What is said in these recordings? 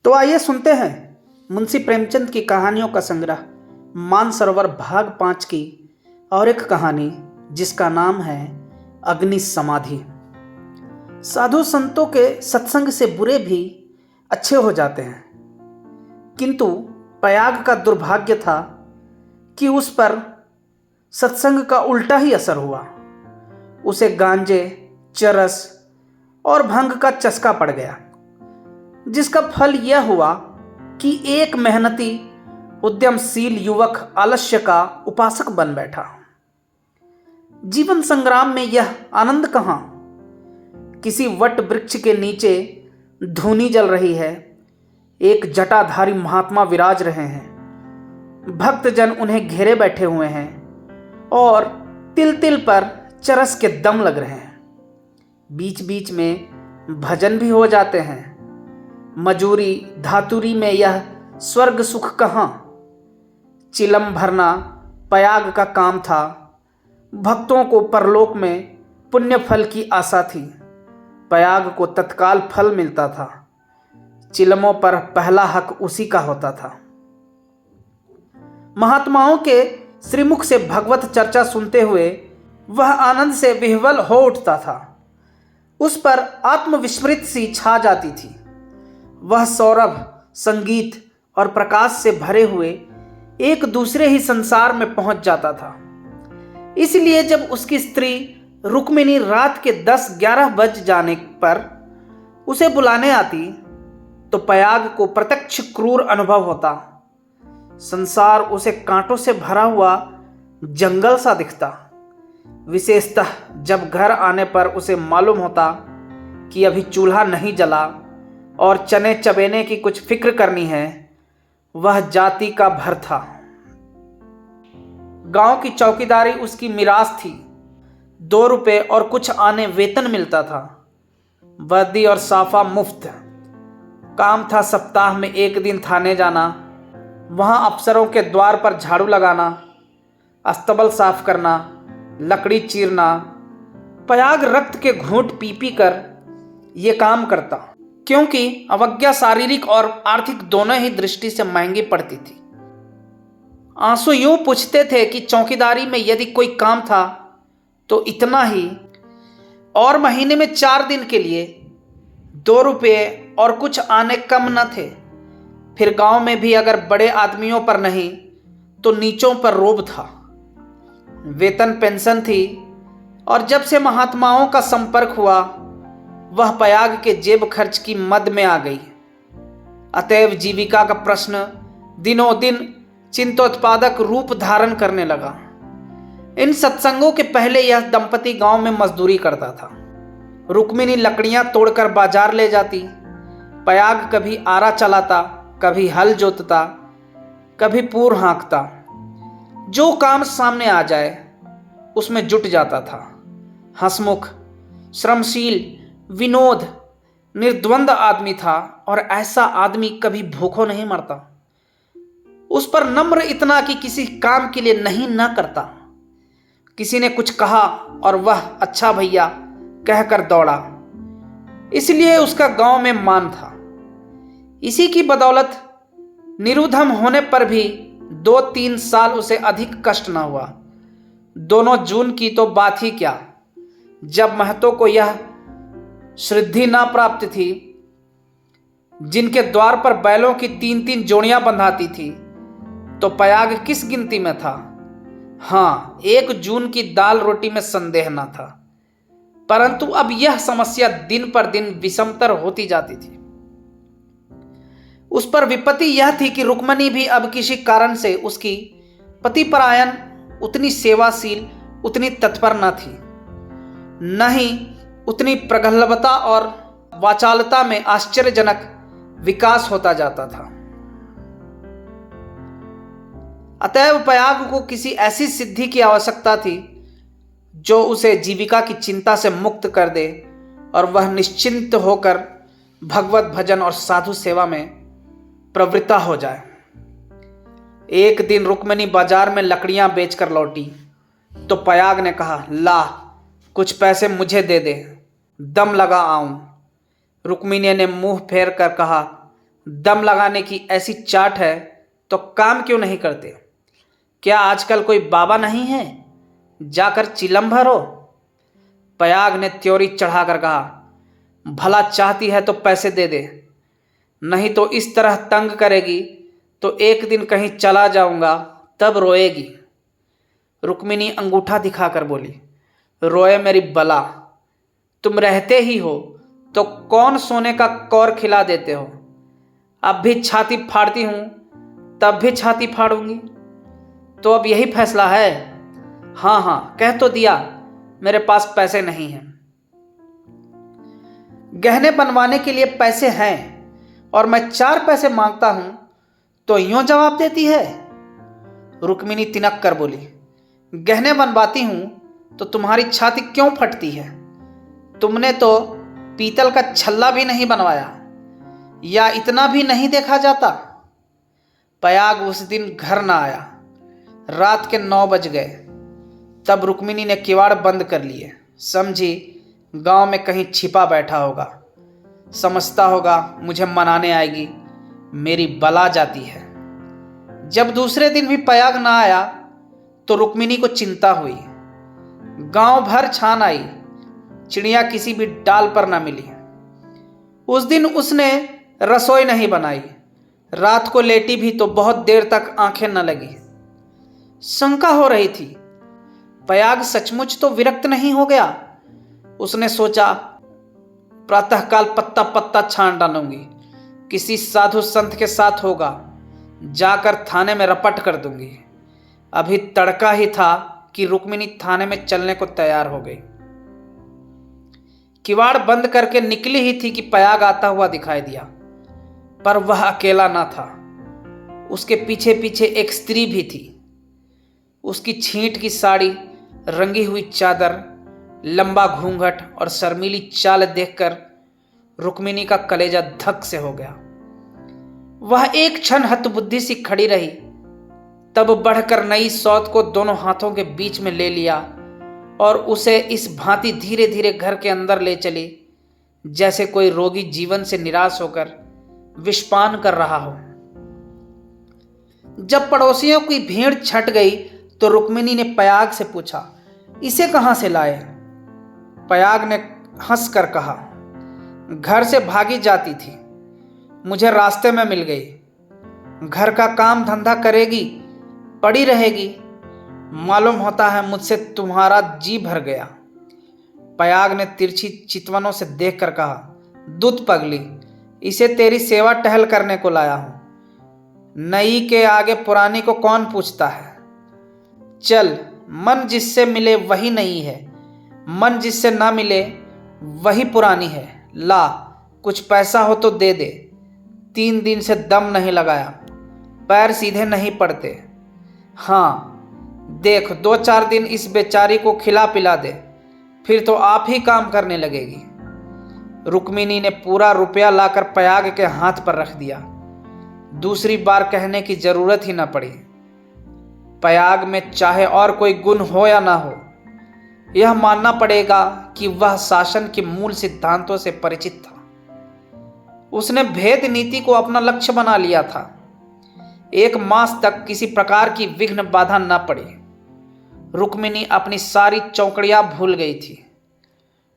तो आइए सुनते हैं मुंशी प्रेमचंद की कहानियों का संग्रह मानसरोवर भाग 5 की और एक कहानी जिसका नाम है अग्नि समाधि। साधु संतों के सत्संग से बुरे भी अच्छे हो जाते हैं, किंतु पयाग का दुर्भाग्य था कि उस पर सत्संग का उल्टा ही असर हुआ। उसे गांजे, चरस और भंग का चस्का पड़ गया, जिसका फल यह हुआ कि एक मेहनती उद्यमशील युवक आलस्य का उपासक बन बैठा। जीवन संग्राम में यह आनंद कहाँ? किसी वट वृक्ष के नीचे धूनी जल रही है, एक जटाधारी महात्मा विराज रहे हैं, भक्तजन उन्हें घेरे बैठे हुए हैं और तिल तिल पर चरस के दम लग रहे हैं। बीच बीच में भजन भी हो जाते हैं। मजूरी धातुरी में यह स्वर्ग सुख कहाँ? चिलम भरना पयाग का काम था। भक्तों को परलोक में पुण्य फल की आशा थी। पयाग को तत्काल फल मिलता था। चिलमों पर पहला हक उसी का होता था। महात्माओं के श्रीमुख से भगवत चर्चा सुनते हुए वह आनंद से विह्वल हो उठता था। उस पर आत्मविस्मृत सी छा जाती थी। वह सौरभ, संगीत और प्रकाश से भरे हुए एक दूसरे ही संसार में पहुंच जाता था। इसलिए जब उसकी स्त्री रुक्मिणी रात के 10-11 बज जाने पर उसे बुलाने आती तो पयाग को प्रत्यक्ष क्रूर अनुभव होता। संसार उसे कांटों से भरा हुआ जंगल सा दिखता। विशेषतः जब घर आने पर उसे मालूम होता कि अभी चूल्हा नहीं जला और चने चबेने की कुछ फिक्र करनी है, वह जाति का भर था। गांव की चौकीदारी उसकी मिरास थी। 2 रुपए और कुछ आने वेतन मिलता था। वर्दी और साफा मुफ्त। काम था सप्ताह में 1 दिन थाने जाना, वहां अफसरों के द्वार पर झाड़ू लगाना, अस्तबल साफ करना, लकड़ी चीरना। पयाग रक्त के घूंट पी पी कर ये काम करता, क्योंकि अवज्ञा शारीरिक और आर्थिक दोनों ही दृष्टि से महंगी पड़ती थी। आंसू यूं पूछते थे कि चौकीदारी में यदि कोई काम था तो इतना ही, और महीने में 4 दिन के लिए 2 रुपये और कुछ आने कम न थे। फिर गांव में भी अगर बड़े आदमियों पर नहीं तो नीचों पर रोब था। वेतन पेंशन थी, और जब से महात्माओं का संपर्क हुआ वह पयाग के जेब खर्च की मद में आ गई। अतएव जीविका का प्रश्न दिनों दिन चिंतोत्पादक रूप धारण करने लगा। इन सत्संगों के पहले यह दंपति गांव में मजदूरी करता था। रुक्मिणी लकड़ियां तोड़कर बाजार ले जाती। पयाग कभी आरा चलाता, कभी हल जोतता, कभी पूर हाँकता। जो काम सामने आ जाए उसमें जुट जाता था। हंसमुख, श्रमशील, विनोद, निर्द्वंद आदमी था, और ऐसा आदमी कभी भूखों नहीं मरता। उस पर नम्र इतना कि किसी काम के लिए नहीं ना करता। किसी ने कुछ कहा और वह अच्छा भैया कहकर दौड़ा। इसलिए उसका गांव में मान था। इसी की बदौलत निरुधम होने पर भी 2-3 साल उसे अधिक कष्ट न हुआ। दोनों जून की तो बात ही क्या, जब महतों को यह श्रद्धि न प्राप्त थी, जिनके द्वार पर बैलों की 3-3 जोड़ियां बंधाती थी, तो पयाग किस गिनती में था। हाँ, 1 जून की दाल रोटी में संदेह न था, परंतु अब यह समस्या दिन पर दिन विषमतर होती जाती थी। उस पर विपत्ति यह थी कि रुक्मिणी भी अब किसी कारण से उसकी पतिपरायण उतनी सेवाशील, उतनी तत्पर न थी। न ही उतनी प्रगल्भता और वाचालता में आश्चर्यजनक विकास होता जाता था। अतएव पयाग को किसी ऐसी सिद्धि की आवश्यकता थी जो उसे जीविका की चिंता से मुक्त कर दे और वह निश्चिंत होकर भगवत भजन और साधु सेवा में प्रवृत्ता हो जाए। एक दिन रुक्मिणी बाजार में लकड़ियां बेचकर लौटी तो पयाग ने कहा, ला कुछ पैसे मुझे दे दे, दम लगा आऊं। रुक्मिणी ने मुंह फेर कर कहा, दम लगाने की ऐसी चाट है तो काम क्यों नहीं करते? क्या आजकल कोई बाबा नहीं है? जाकर चिलम भरो। पयाग ने त्योरी चढ़ाकर कहा, भला चाहती है तो पैसे दे दे, नहीं तो इस तरह तंग करेगी तो एक दिन कहीं चला जाऊंगा तब रोएगी। रुक्मिणी अंगूठा दिखाकर बोली, रोए मेरी बला, तुम रहते ही हो तो कौन सोने का कौर खिला देते हो? अब भी छाती फाड़ती हूं, तब भी छाती फाड़ूंगी। तो अब यही फैसला है? हाँ हाँ, कह तो दिया, मेरे पास पैसे नहीं हैं। गहने बनवाने के लिए पैसे हैं और मैं 4 पैसे मांगता हूं तो यूं जवाब देती है? रुक्मिणी तिनक कर बोली, गहने बनवाती हूं तो तुम्हारी छाती क्यों फटती है? तुमने तो पीतल का छल्ला भी नहीं बनवाया, या इतना भी नहीं देखा जाता? पयाग उस दिन घर ना आया। रात के 9 बज गए। तब रुक्मिणी ने किवाड़ बंद कर लिए। समझी गांव में कहीं छिपा बैठा होगा, समझता होगा मुझे मनाने आएगी, मेरी बला जाती है। जब दूसरे दिन भी पयाग ना आया तो रुक्मिणी को चिंता हुई। गांव भर छान आई, चिड़िया किसी भी डाल पर ना मिली। उस दिन उसने रसोई नहीं बनाई। रात को लेटी भी तो बहुत देर तक आंखें न लगी। शंका हो रही थी, पयाग सचमुच तो विरक्त नहीं हो गया। उसने सोचा, प्रातःकाल पत्ता पत्ता छान डालूंगी, किसी साधु संत के साथ होगा, जाकर थाने में रपट कर दूंगी। अभी तड़का ही था कि रुक्मिणी थाने में चलने को तैयार हो गई। किवाड़ बंद करके निकली ही थी कि पयाग आता हुआ दिखाई दिया, पर वह अकेला ना था। उसके पीछे पीछे एक स्त्री भी थी। उसकी छींट की साड़ी, रंगी हुई चादर, लंबा घूंघट और शर्मीली चाल देखकर रुक्मिणी का कलेजा धक से हो गया। वह एक क्षण हतबुद्धि सी खड़ी रही, तब बढ़कर नई सौत को दोनों हाथों के बीच में ले लिया और उसे इस भांति धीरे धीरे घर के अंदर ले चली जैसे कोई रोगी जीवन से निराश होकर विषपान कर रहा हो। जब पड़ोसियों की भीड़ छट गई तो रुक्मिणी ने पयाग से पूछा, इसे कहां से लाए? पयाग ने हंसकर कहा, घर से भागी जाती थी, मुझे रास्ते में मिल गई। घर का काम धंधा करेगी, पड़ी रहेगी, मालूम होता है मुझसे तुम्हारा जी भर गया। पयाग ने तिरछी चितवनों से देखकर कहा, दूध पगली, इसे तेरी सेवा टहल करने को लाया हूं। नई के आगे पुरानी को कौन पूछता है? चल, मन जिससे मिले वही नई है, मन जिससे ना मिले वही पुरानी है। ला, कुछ पैसा हो तो दे दे। 3 दिन से दम नहीं लगाया, पैर सीधे नहीं पड़ते। हाँ देख, 2-4 दिन इस बेचारी को खिला पिला दे, फिर तो आप ही काम करने लगेगी। रुक्मिणी ने पूरा रुपया लाकर पयाग के हाथ पर रख दिया। दूसरी बार कहने की जरूरत ही न पड़ी। पयाग में चाहे और कोई गुण हो या ना हो, यह मानना पड़ेगा कि वह शासन के मूल सिद्धांतों से परिचित था। उसने भेद नीति को अपना लक्ष्य बना लिया था। 1 मास तक किसी प्रकार की विघ्न बाधा न पड़ी। रुक्मिणी अपनी सारी चौकड़ियां भूल गई थी।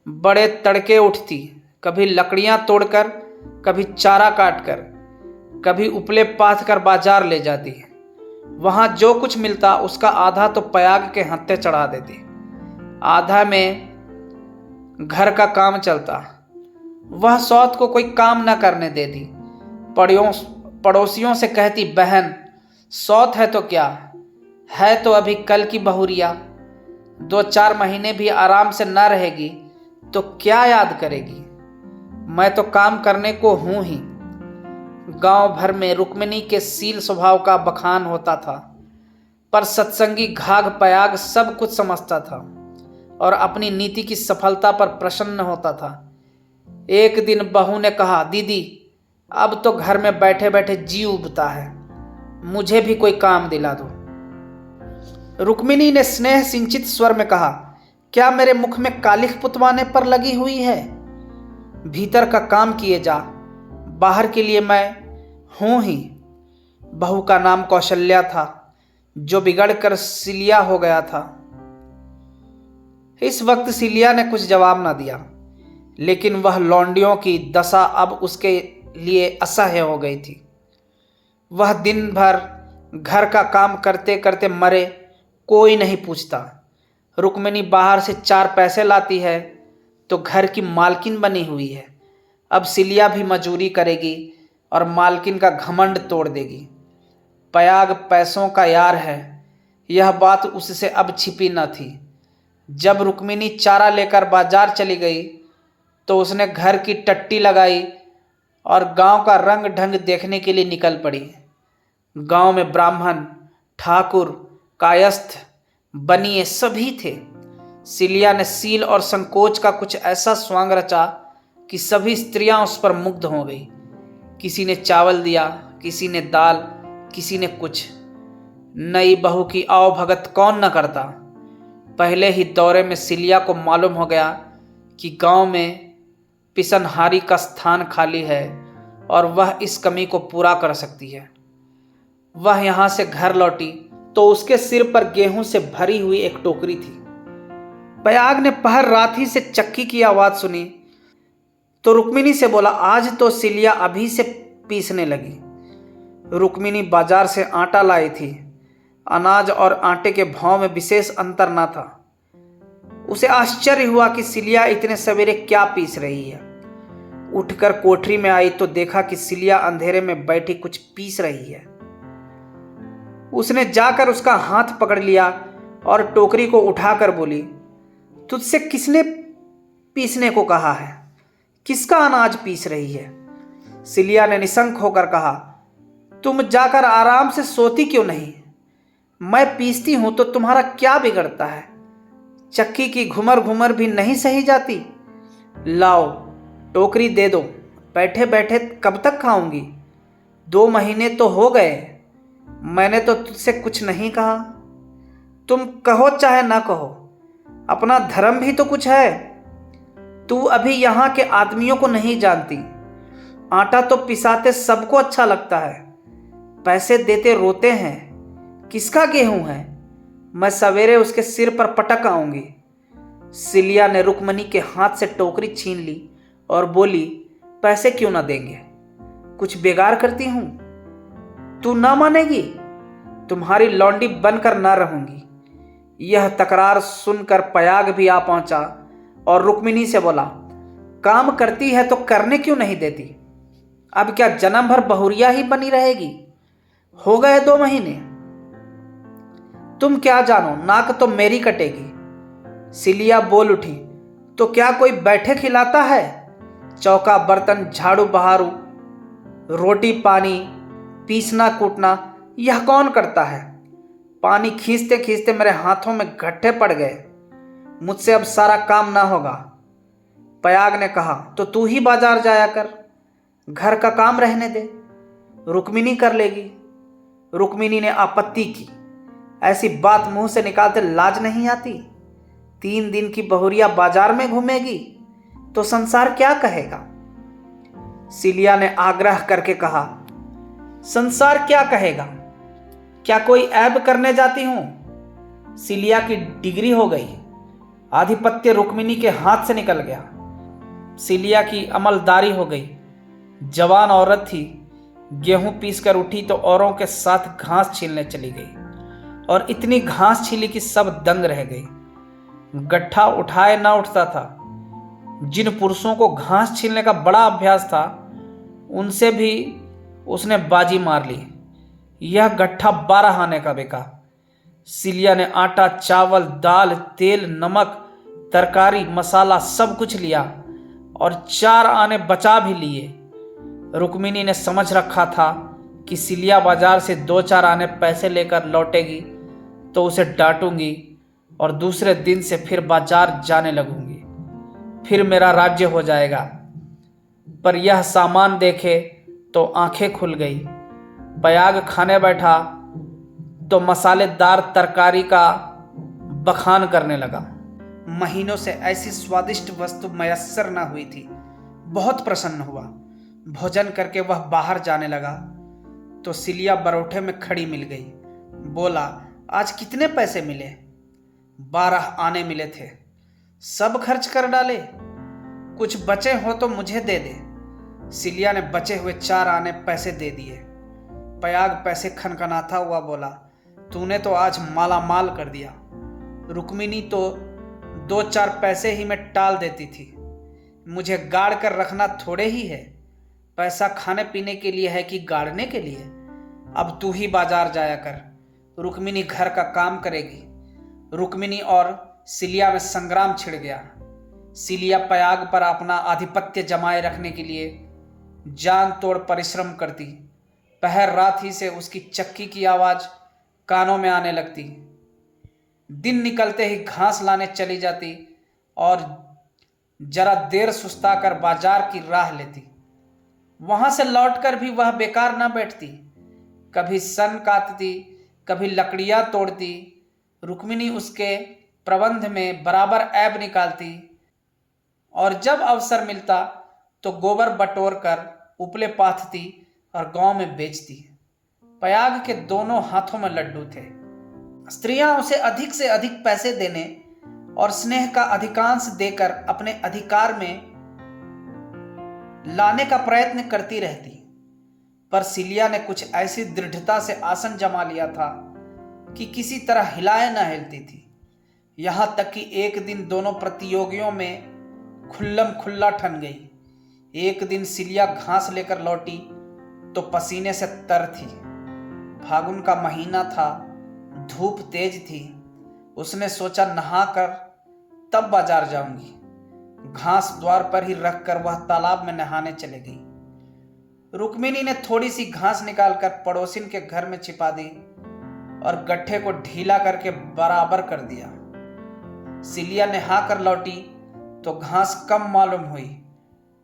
बड़े तड़के उठती, कभी लकड़ियां तोड़कर, कभी चारा काटकर, कभी उपले पाथ कर बाजार ले जाती। वहां जो कुछ मिलता उसका आधा तो पयाग के हत्थे चढ़ा देती, आधा में घर का काम चलता। वह सौत को कोई काम न करने देती। पड़ोसियों से कहती, बहन सौत है तो क्या है, तो अभी कल की बहुरिया, 2-4 महीने भी आराम से न रहेगी तो क्या याद करेगी? मैं तो काम करने को हूं ही। गांव भर में रुक्मिणी के सील स्वभाव का बखान होता था, पर सत्संगी घाघ पयाग सब कुछ समझता था और अपनी नीति की सफलता पर प्रसन्न होता था। एक दिन बहू ने कहा, दीदी अब तो घर में बैठे बैठे जी उबता है, मुझे भी कोई काम दिला दो। रुक्मिणी ने स्नेह सिंचित स्वर में कहा, क्या मेरे मुख में कालिख पुतवाने पर लगी हुई है? भीतर का काम किए जा, बाहर के लिए मैं हूँ ही। बहू का नाम कौशल्या था, जो बिगड़कर सिलिया हो गया था। इस वक्त सिलिया ने कुछ जवाब न दिया, लेकिन वह लौंडियों की दशा अब उसके लिए असह्य हो गई थी। वह दिन भर घर का काम करते करते मरे, कोई नहीं पूछता। रुक्मिणी बाहर से 4 पैसे लाती है तो घर की मालकिन बनी हुई है। अब सिलिया भी मजूरी करेगी और मालकिन का घमंड तोड़ देगी। पयाग पैसों का यार है, यह बात उससे अब छिपी न थी। जब रुक्मिणी चारा लेकर बाजार चली गई तो उसने घर की टट्टी लगाई और गांव का रंग ढंग देखने के लिए निकल पड़ी। गांव में ब्राह्मण, ठाकुर, कायस्थ, बनिए सभी थे। सिलिया ने सील और संकोच का कुछ ऐसा स्वांग रचा कि सभी स्त्रियां उस पर मुग्ध हो गई। किसी ने चावल दिया, किसी ने दाल, किसी ने कुछ। नई बहू की आओ भगत कौन न करता। पहले ही दौरे में सिलिया को मालूम हो गया कि गांव में पिसनहारी का स्थान खाली है और वह इस कमी को पूरा कर सकती है। वह यहाँ से घर लौटी तो उसके सिर पर गेहूं से भरी हुई एक टोकरी थी। पयाग ने पहर रात ही से चक्की की आवाज़ सुनी तो रुक्मिणी से बोला, आज तो सिलिया अभी से पीसने लगी। रुक्मिणी बाजार से आटा लाई थी। अनाज और आटे के भाव में विशेष अंतर न था। उसे आश्चर्य हुआ कि सिलिया इतने सवेरे क्या पीस रही है। उठकर कोठरी में आई तो देखा कि सिलिया अंधेरे में बैठी कुछ पीस रही है। उसने जाकर उसका हाथ पकड़ लिया और टोकरी को उठाकर बोली, तुझसे किसने पीसने को कहा है? किसका अनाज पीस रही है? सिलिया ने निशंक होकर कहा, तुम जाकर आराम से सोती क्यों नहीं? मैं पीसती हूं तो तुम्हारा क्या बिगड़ता है? चक्की की घुमर घुमर भी नहीं सही जाती। लाओ टोकरी दे दो, बैठे बैठे कब तक खाऊंगी? 2 महीने तो हो गए, मैंने तो तुझसे कुछ नहीं कहा। तुम कहो चाहे ना कहो, अपना धर्म भी तो कुछ है। तू अभी यहाँ के आदमियों को नहीं जानती। आटा तो पिसाते सबको अच्छा लगता है, पैसे देते रोते हैं। किसका गेहूं है? मैं सवेरे उसके सिर पर पटक आऊंगी। सिलिया ने रुक्मिणी के हाथ से टोकरी छीन ली और बोली, पैसे क्यों ना देंगे? कुछ बेगार करती हूं? तू ना मानेगी, तुम्हारी लौंडी बनकर ना रहूंगी। यह तकरार सुनकर पयाग भी आ पहुंचा और रुक्मिणी से बोला, काम करती है तो करने क्यों नहीं देती? अब क्या जन्म भर बहुरिया ही बनी रहेगी? हो गए 2 महीने। तुम क्या जानो, नाक तो मेरी कटेगी। सिलिया बोल उठी, तो क्या कोई बैठे खिलाता है? चौका बर्तन, झाड़ू बहारू, रोटी पानी, पीसना कूटना, यह कौन करता है? पानी खींचते खींचते मेरे हाथों में गड्ढे पड़ गए। मुझसे अब सारा काम ना होगा। पयाग ने कहा, तो तू ही बाजार जाया कर, घर का काम रहने दे, रुक्मिणी कर लेगी। रुक्मिणी ने आपत्ति की, ऐसी बात मुंह से निकालते लाज नहीं आती? 3 दिन की बहुरिया बाजार में घूमेगी तो संसार क्या कहेगा? सिलिया ने आग्रह करके कहा, संसार क्या कहेगा? क्या कोई ऐब करने जाती हूं? सिलिया की डिग्री हो गई। आधिपत्य रुक्मिणी के हाथ से निकल गया। सिलिया की अमलदारी हो गई। जवान औरत थी, गेहूं पीसकर उठी तो औरों के साथ घास छीलने चली गई और इतनी घास छीली कि सब दंग रह गई। गट्ठा उठाए ना उठता था। जिन पुरुषों को घास छीलने का बड़ा अभ्यास था, उनसे भी उसने बाजी मार ली। यह गट्ठा 12 आने का बिका। सिलिया ने आटा, चावल, दाल, तेल, नमक, तरकारी, मसाला सब कुछ लिया और 4 आने बचा भी लिए। रुक्मिणी ने समझ रखा था कि सिलिया बाजार से 2-4 आने पैसे लेकर लौटेगी तो उसे डांटूंगी और दूसरे दिन से फिर बाजार जाने लगूंगी, फिर मेरा राज्य हो जाएगा। पर यह सामान देखे तो आंखें खुल गई। पयाग खाने बैठा तो मसालेदार तरकारी का बखान करने लगा। महीनों से ऐसी स्वादिष्ट वस्तु मयस्सर न हुई थी। बहुत प्रसन्न हुआ। भोजन करके वह बाहर जाने लगा तो सिलिया बरोठे में खड़ी मिल गई। बोला, आज कितने पैसे मिले? 12 आने मिले थे। सब खर्च कर डाले? कुछ बचे हो तो मुझे दे दे। सिलिया ने बचे हुए 4 आने पैसे दे दिए। पयाग पैसे खनखनाता हुआ बोला, तूने तो आज माला माल कर दिया। रुक्मिणी तो 2-4 पैसे ही में टाल देती थी। मुझे गाड़ कर रखना थोड़े ही है। पैसा खाने पीने के लिए है कि गाड़ने के लिए? अब तू ही बाजार जाया कर। रुक्मिणी घर का काम करेगी। रुक्मिणी और सिलिया में संग्राम छिड़ गया। सिलिया पयाग पर अपना आधिपत्य जमाए रखने के लिए जान तोड़ परिश्रम करती। पहर रात ही से उसकी चक्की की आवाज कानों में आने लगती। दिन निकलते ही घास लाने चली जाती और जरा देर सुस्ता कर बाजार की राह लेती। वहां से लौटकर भी वह बेकार न बैठती। कभी सन काटती, कभी लकड़ियां तोड़ती। रुक्मिणी उसके प्रबंध में बराबर ऐब निकालती और जब अवसर मिलता तो गोबर बटोर कर उपले पाथती और गांव में बेचती। पयाग के दोनों हाथों में लड्डू थे। स्त्रियां उसे अधिक से अधिक पैसे देने और स्नेह का अधिकांश देकर अपने अधिकार में लाने का प्रयत्न करती रहती। पर सिलिया ने कुछ ऐसी दृढ़ता से आसन जमा लिया था कि किसी तरह हिलाए न हिलती थी। यहां तक कि एक दिन दोनों प्रतियोगियों में खुल्लम खुल्ला ठन गई। एक दिन सिलिया घास लेकर लौटी तो पसीने से तर थी। फागुन का महीना था, धूप तेज थी। उसने सोचा नहाकर तब बाजार जाऊंगी। घास द्वार पर ही रखकर वह तालाब में नहाने चले गई। रुक्मिणी ने थोड़ी सी घास निकालकर पड़ोसिन के घर में छिपा दी और गट्ठे को ढीला करके बराबर कर दिया। सिलिया नहा कर लौटी तो घास कम मालूम हुई।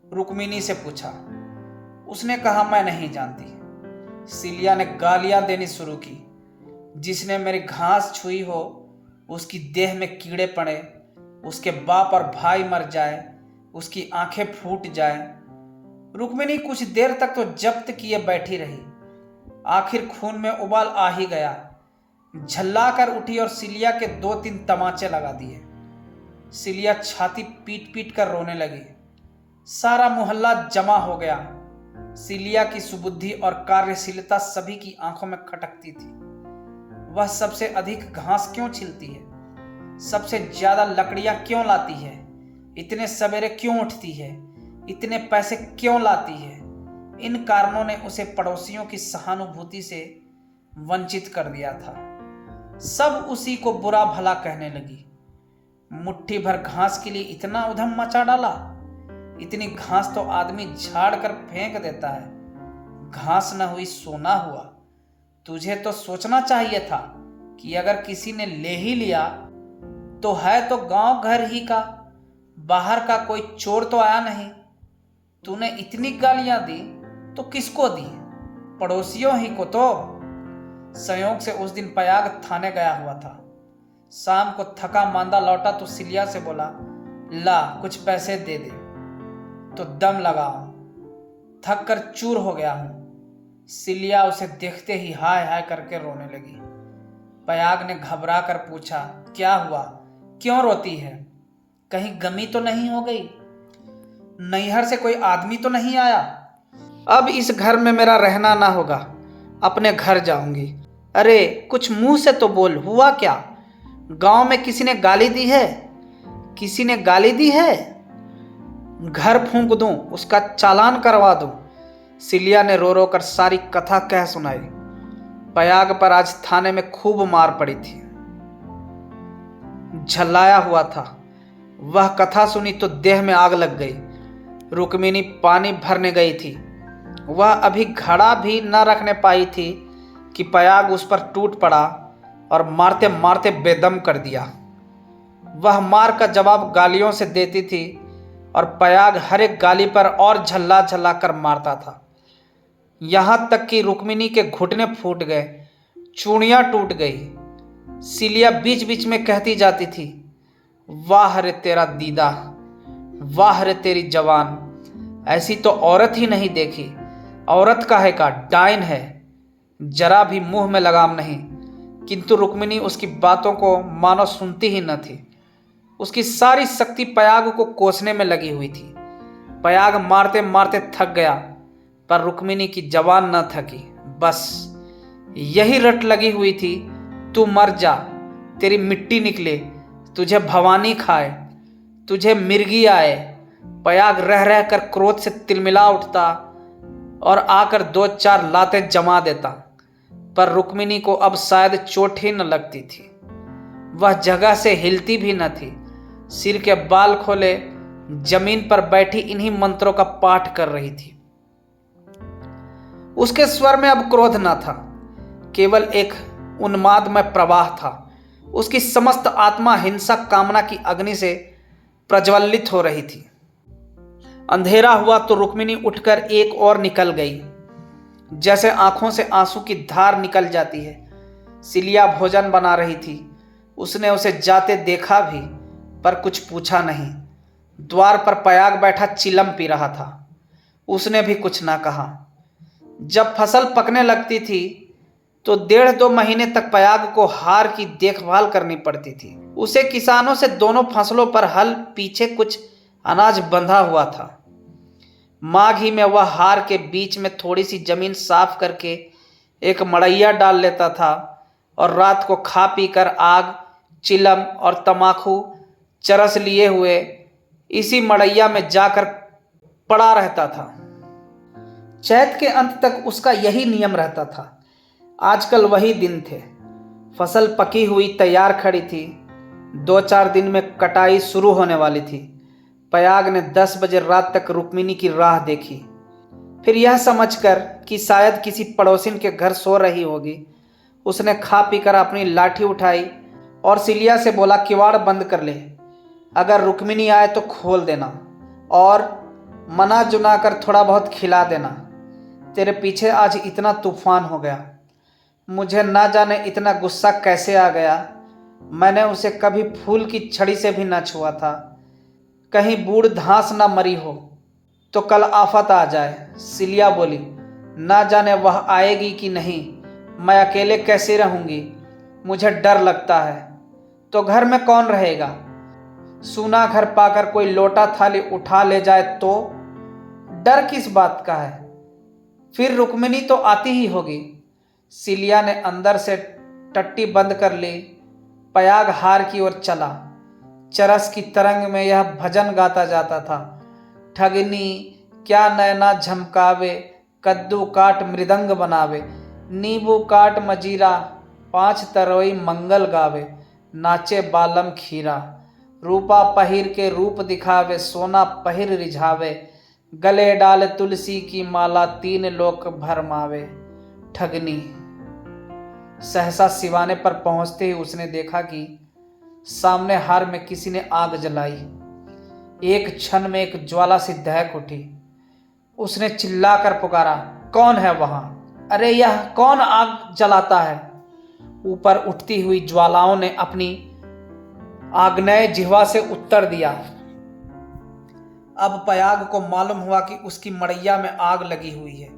रुक्मिणी से पूछा। उसने कहा, मैं नहीं जानती। सिलिया ने गालियां देनी शुरू की। जिसने मेरी घास छुई हो उसकी देह में कीड़े पड़े, उसके बाप और भाई मर जाए, उसकी आंखें फूट जाए। रुक्मिणी कुछ देर तक तो जब्त किए बैठी रही। आखिर खून में उबाल आ ही गया। झल्ला कर उठी और सिलिया के 2-3 तमाचे लगा दिए। सिलिया छाती पीट पीट कर रोने लगी। सारा मोहल्ला जमा हो गया। सिलिया की सुबुद्धि और कार्यशीलता सभी की आंखों में खटकती थी। वह सबसे अधिक घास क्यों छिलती है? सबसे ज्यादा लकड़ियां क्यों लाती है? इतने सवेरे क्यों उठती है? इतने पैसे क्यों लाती है? इन कारणों ने उसे पड़ोसियों की सहानुभूति से वंचित कर दिया था। सब उसी को बुरा भला कहने लगी। मुट्ठी भर घास के लिए इतना उधम मचा डाला? इतनी घास तो आदमी झाड़ कर फेंक देता है। घास न हुई सोना हुआ। तुझे तो सोचना चाहिए था कि अगर किसी ने ले ही लिया तो है तो गांव घर ही का, बाहर का कोई चोर तो आया नहीं। तूने इतनी गालियां दी तो किसको दी? पड़ोसियों ही को तो। संयोग से उस दिन पयाग थाने गया हुआ था। शाम को थका मांदा लौटा तो सिलिया से बोला, ला कुछ पैसे दे दे। तो दम लगाओ, थक कर चूर हो गया हूं। सिलिया उसे देखते ही हाय हाय करके रोने लगी। पयाग ने घबरा कर पूछा, क्या हुआ? क्यों रोती है? कहीं गमी तो नहीं हो गई? नैहर से कोई आदमी तो नहीं आया? अब इस घर में मेरा रहना ना होगा, अपने घर जाऊंगी। अरे कुछ मुंह से तो बोल, हुआ क्या? गांव में किसी ने गाली दी है? किसी ने गाली दी है? घर फूंक दूं, उसका चालान करवा दूं। सिलिया ने रो रो कर सारी कथा कह सुनाई। पयाग पर आज थाने में खूब मार पड़ी थी। झल्लाया हुआ था। वह कथा सुनी तो देह में आग लग गई। रुक्मिणी पानी भरने गई थी। वह अभी घड़ा भी न रखने पाई थी कि पयाग उस पर टूट पड़ा और मारते मारते बेदम कर दिया। वह मार का जवाब गालियों से देती थी और पयाग हर एक गाली पर और झल्ला झल्ला कर मारता था। यहां तक कि रुक्मिणी के घुटने फूट गए, चूड़ियां टूट गई। सिलिया बीच बीच में कहती जाती थी, वाह रे तेरा दीदा, वाह रे तेरी जवान, ऐसी तो औरत ही नहीं देखी। औरत काहे का, डाइन है। जरा भी मुंह में लगाम नहीं, किंतु रुक्मिणी उसकी बातों को मानो सुनती ही न थी। उसकी सारी शक्ति पयाग को कोसने में लगी हुई थी। पयाग मारते मारते थक गया, पर रुक्मिणी की जबान न थकी। बस यही रट लगी हुई थी, तू मर जा, तेरी मिट्टी निकले, तुझे भवानी खाए, तुझे मिर्गी आए। पयाग रह रह कर क्रोध से तिलमिला उठता और आकर 2-4 लातें जमा देता, पर रुक्मिणी को अब शायद चोट ही न लगती थी। वह जगह से हिलती भी न थी, सिर के बाल खोले जमीन पर बैठी इन्हीं मंत्रों का पाठ कर रही थी। उसके स्वर में अब क्रोध न था, केवल एक उन्मादमय प्रवाह था। उसकी समस्त आत्मा हिंसा कामना की अग्नि से प्रज्वलित हो रही थी। अंधेरा हुआ तो रुक्मिणी उठकर एक और निकल गई, जैसे आंखों से आंसू की धार निकल जाती है। सिलिया भोजन बना रही थी। उसने उसे जाते देखा भी, पर कुछ पूछा नहीं। द्वार पर पयाग बैठा चिलम पी रहा था। उसने भी कुछ ना कहा। जब फसल पकने लगती थी तो 1.5-2 महीने तक पयाग को हार की देखभाल करनी पड़ती थी। उसे किसानों से दोनों फसलों पर हल पीछे कुछ अनाज बंधा हुआ था। माघ ही में वह हार के बीच में थोड़ी सी जमीन साफ करके एक मड़ैया डाल लेता था और रात को खा पी कर आग, चिलम और तमाकू चरस लिए हुए इसी मड़ैया में जाकर पड़ा रहता था। चैत के अंत तक उसका यही नियम रहता था। आजकल वही दिन थे। फसल पकी हुई तैयार खड़ी थी। 2-4 दिन में कटाई शुरू होने वाली थी। पयाग ने 10 बजे रात तक रुक्मिणी की राह देखी। फिर यह समझकर कि शायद किसी पड़ोसिन के घर सो रही होगी, उसने खा पीकर अपनी लाठी उठाई और सिलिया से बोला, किवाड़ बंद कर ले, अगर रुक्मिणी आए तो खोल देना और मना जुना कर थोड़ा बहुत खिला देना। तेरे पीछे आज इतना तूफान हो गया, मुझे ना जाने इतना गुस्सा कैसे आ गया। मैंने उसे कभी फूल की छड़ी से भी ना छुआ था। कहीं बूढ़ धांस ना मरी हो तो कल आफत आ जाए। सिलिया बोली, ना जाने वह आएगी कि नहीं, मैं अकेले कैसे रहूंगी, मुझे डर लगता है। तो घर में कौन रहेगा? सूना घर पाकर कोई लोटा थाली उठा ले जाए तो डर किस बात का है? फिर रुक्मिणी तो आती ही होगी। सिलिया ने अंदर से टट्टी बंद कर ली। पयाग हार की ओर चला। चरस की तरंग में यह भजन गाता जाता था, ठगनी क्या नैना झमकावे, कद्दू काट मृदंग बनावे, नींबू काट मजीरा, 5 तरोई मंगल गावे, नाचे बालम खीरा, रूपा पहिर के रूप दिखावे, सोना पहिर रिझावे, गले डाल तुलसी की माला, 3 लोक भरमावे। ठगनी। सहसा सिवाने पर पहुंचते ही उसने देखा कि सामने हार में किसी ने आग जलाई। एक क्षण में एक ज्वाला सी दहक उठी। उसने चिल्लाकर पुकारा, कौन है वहां? अरे यह कौन आग जलाता है? ऊपर उठती हुई ज्वालाओं ने अपनी आग्नेय जिह्वा से उत्तर दिया। अब पयाग को मालूम हुआ कि उसकी मड़ैया में आग लगी हुई है।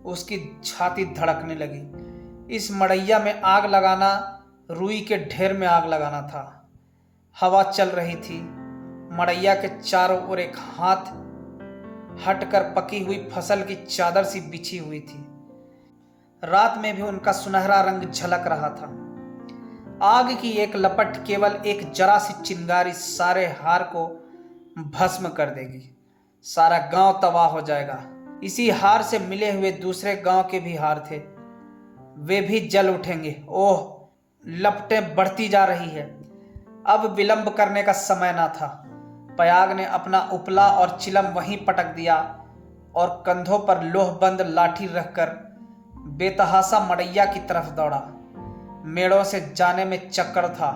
उसकी छाती धड़कने लगी। इस मड़ैया में आग लगाना रुई के ढेर में आग लगाना था। हवा चल रही थी। मड़ैया के चारों ओर एक हाथ हटकर पकी हुई फसल की चादर सी बिछी हुई थी। रात में भी उनका सुनहरा रंग झलक रहा था। आग की एक लपट, केवल एक जरा सी चिंगारी सारे हार को भस्म कर देगी। सारा गांव तबाह हो जाएगा। इसी हार से मिले हुए दूसरे गांव के भी हार थे, वे भी जल उठेंगे। ओह, लपटें बढ़ती जा रही है। अब विलंब करने का समय ना था। पयाग ने अपना उपला और चिलम वहीं पटक दिया और कंधों पर लोहबंद लाठी रखकर बेतहासा मड़ैया की तरफ दौड़ा। मेड़ों से जाने में चक्कर था,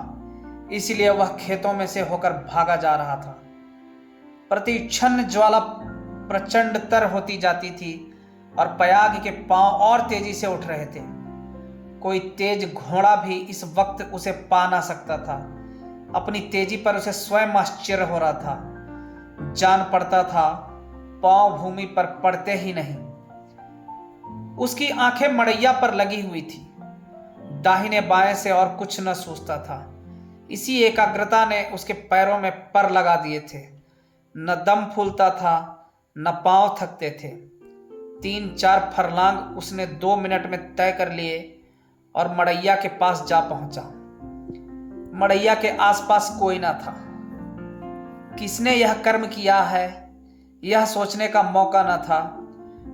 इसलिए वह खेतों में से होकर भागा जा रहा था। प्रतिक्षण ज्वाला प्रचंडतर होती जाती थी और पयाग के पांव और तेजी से उठ रहे थे। कोई तेज घोड़ा भी इस वक्त उसे पा ना सकता था। अपनी तेजी पर उसे स्वयं आश्चर्य हो रहा था। जान पड़ता था पांव भूमि पर पड़ते ही नहीं। उसकी आंखें मड़ैया पर लगी हुई थी। दाहिने बाएं से और कुछ न सूझता था। इसी एकाग्रता ने उसके पैरों में पर लगा दिए थे। न दम फूलता था, न पांव थकते थे। 3-4 फरलांग उसने 2 मिनट में तय कर लिए और मड़ैया के पास जा पहुंचा। मड़ैया के आसपास कोई न था। किसने यह कर्म किया है, यह सोचने का मौका न था।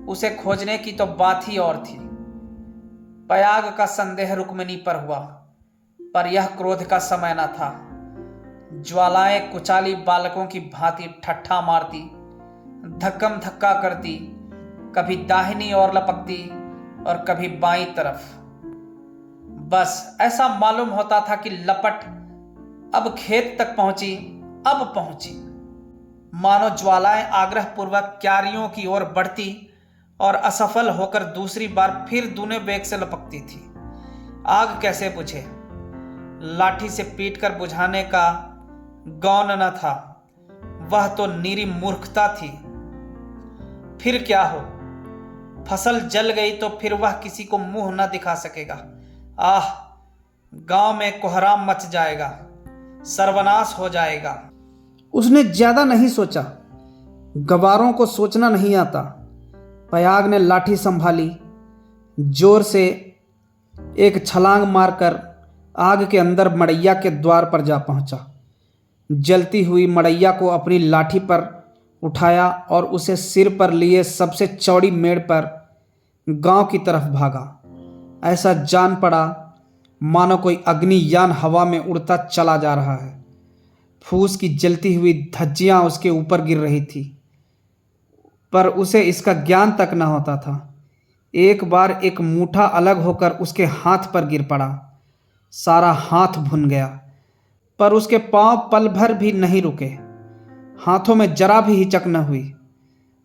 उसे खोजने की तो बात ही और थी। पयाग का संदेह रुक्मिणी पर हुआ, पर यह क्रोध का समय न था। ज्वालाएं कुचाली बालकों की भांति ठट्ठा मारती, धक्कम धक्का करती, कभी दाहिनी ओर लपकती और कभी बाईं तरफ। बस ऐसा मालूम होता था कि लपट अब खेत तक पहुंची, अब पहुंची। मानो ज्वालाएं आग्रहपूर्वक क्यारियों की ओर बढ़ती और असफल होकर दूसरी बार फिर दूने वेग से लपकती थी। आग कैसे बुझे? लाठी से पीटकर बुझाने का गौन न था, वह तो नीरी मूर्खता थी। फिर क्या हो, फसल जल गई तो फिर वह किसी को मुंह न दिखा सकेगा। आह, गांव में कोहराम मच जाएगा, सर्वनाश हो जाएगा। उसने ज्यादा नहीं सोचा। गवारों को सोचना नहीं आता। पयाग ने लाठी संभाली, जोर से एक छलांग मारकर आग के अंदर मड़ैया के द्वार पर जा पहुंचा। जलती हुई मड़ैया को अपनी लाठी पर उठाया और उसे सिर पर लिए सबसे चौड़ी मेड़ पर गांव की तरफ भागा। ऐसा जान पड़ा मानो कोई अग्नियान हवा में उड़ता चला जा रहा है। फूस की जलती हुई धज्जियां उसके ऊपर गिर रही थी, पर उसे इसका ज्ञान तक न होता था। एक बार एक मूठा अलग होकर उसके हाथ पर गिर पड़ा। सारा हाथ भुन गया, पर उसके पांव पल भर भी नहीं रुके। हाथों में जरा भी हिचक न हुई।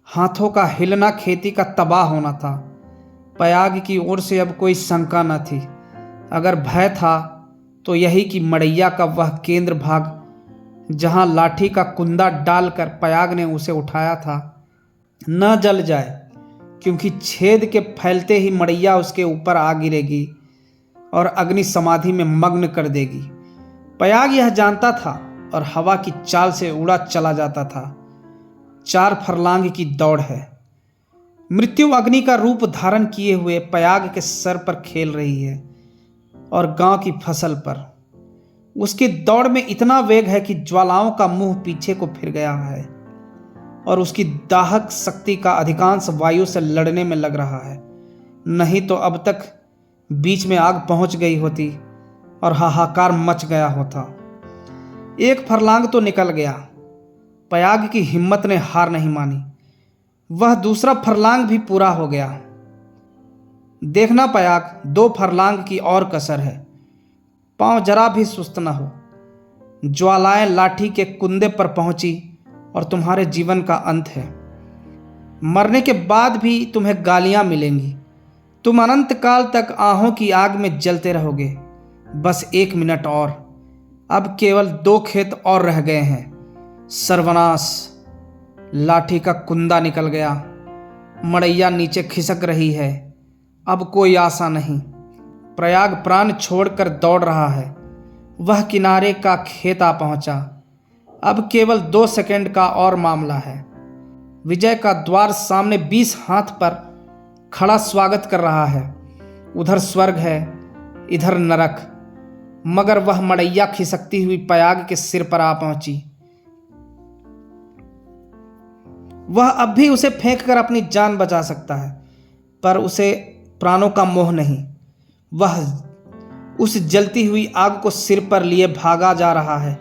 हाथों का हिलना खेती का तबाह होना था। पयाग की ओर से अब कोई शंका न थी। अगर भय था तो यही कि मड़ैया का वह केंद्र भाग जहां लाठी का कुंदा डालकर पयाग ने उसे उठाया था न जल जाए, क्योंकि छेद के फैलते ही मड़ैया उसके ऊपर आ गिरेगी और अग्नि समाधि में मग्न कर देगी। पयाग यह जानता था और हवा की चाल से उड़ा चला जाता था। 4 फरलांग की दौड़ है। मृत्यु अग्नि का रूप धारण किए हुए पयाग के सर पर खेल रही है और गांव की फसल पर। उसकी दौड़ में इतना वेग है कि ज्वालाओं का मुंह पीछे को फिर गया है और उसकी दाहक शक्ति का अधिकांश वायु से लड़ने में लग रहा है। नहीं तो अब तक बीच में आग पहुंच गई होती और हाहाकार मच गया होता। 1 फरलांग तो निकल गया। पयाग की हिम्मत ने हार नहीं मानी। वह दूसरा फरलांग भी पूरा हो गया। देखना पयाग, 2 फरलांग की और कसर है। पांव जरा भी सुस्त न हो। ज्वालाएं लाठी के कुंदे पर पहुंची और तुम्हारे जीवन का अंत है। मरने के बाद भी तुम्हें गालियां मिलेंगी। तुम अनंत काल तक आहों की आग में जलते रहोगे। बस 1 मिनट और। अब केवल 2 खेत और रह गए हैं। सर्वनाश। लाठी का कुंदा निकल गया। मड़ैया नीचे खिसक रही है। अब कोई आशा नहीं। प्रयाग प्राण छोड़कर दौड़ रहा है। वह किनारे का खेत आ पहुंचा। अब केवल 2 सेकंड का और मामला है। विजय का द्वार सामने 20 हाथ पर खड़ा स्वागत कर रहा है। उधर स्वर्ग है, इधर नरक। मगर वह मड़ैया खिसकती हुई पयाग के सिर पर आ पहुंची। वह अब भी उसे फेंक कर अपनी जान बचा सकता है, पर उसे प्राणों का मोह नहीं। वह उस जलती हुई आग को सिर पर लिए भागा जा रहा है।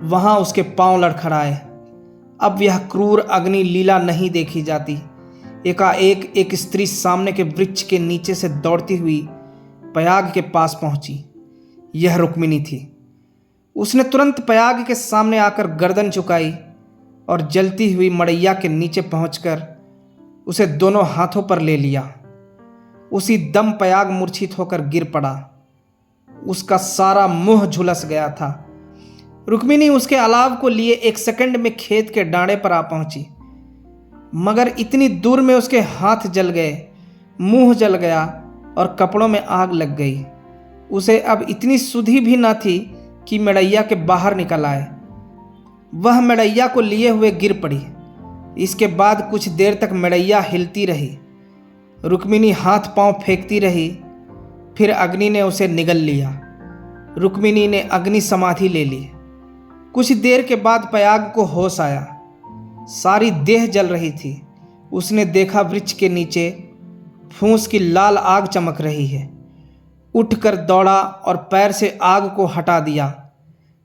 वहां उसके पांव लड़खड़ाए। अब यह क्रूर अग्नि लीला नहीं देखी जाती। एकाएक एक स्त्री सामने के वृक्ष के नीचे से दौड़ती हुई पयाग के पास पहुंची। यह रुक्मिणी थी। उसने तुरंत पयाग के सामने आकर गर्दन झुकाई और जलती हुई मड़ैया के नीचे पहुंचकर उसे दोनों हाथों पर ले लिया। उसी दम पयाग मूर्छित होकर गिर पड़ा। उसका सारा मुंह झुलस गया था। रुक्मिणी उसके अलाव को लिए 1 सेकंड में खेत के डांडे पर आ पहुंची, मगर इतनी दूर में उसके हाथ जल गए मुंह जल गया और कपड़ों में आग लग गई। उसे अब इतनी सुधि भी न थी कि मड़ैया के बाहर निकल आए। वह मड़ैया को लिए हुए गिर पड़ी। इसके बाद कुछ देर तक मड़ैया हिलती रही। रुक्मिणी हाथ पांव फेंकती रही। फिर अग्नि ने उसे निगल लिया। रुक्मिणी ने अग्नि समाधि ले ली। कुछ देर के बाद पयाग को होश आया। सारी देह जल रही थी। उसने देखा वृक्ष के नीचे फूंस की लाल आग चमक रही है। उठकर दौड़ा और पैर से आग को हटा दिया।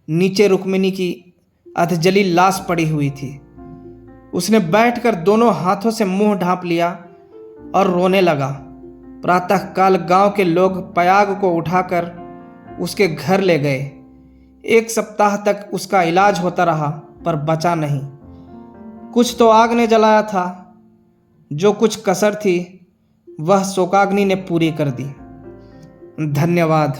नीचे रुक्मिणी की अधजली लाश पड़ी हुई थी। उसने बैठकर दोनों हाथों से मुंह ढांप लिया और रोने लगा। प्रातःकाल गांव के लोग पयाग को उठाकर उसके घर ले गए। 1 सप्ताह तक उसका इलाज होता रहा पर बचा नहीं। कुछ तो आग ने जलाया था, जो कुछ कसर थी वह शोकाग्नि ने पूरी कर दी। धन्यवाद।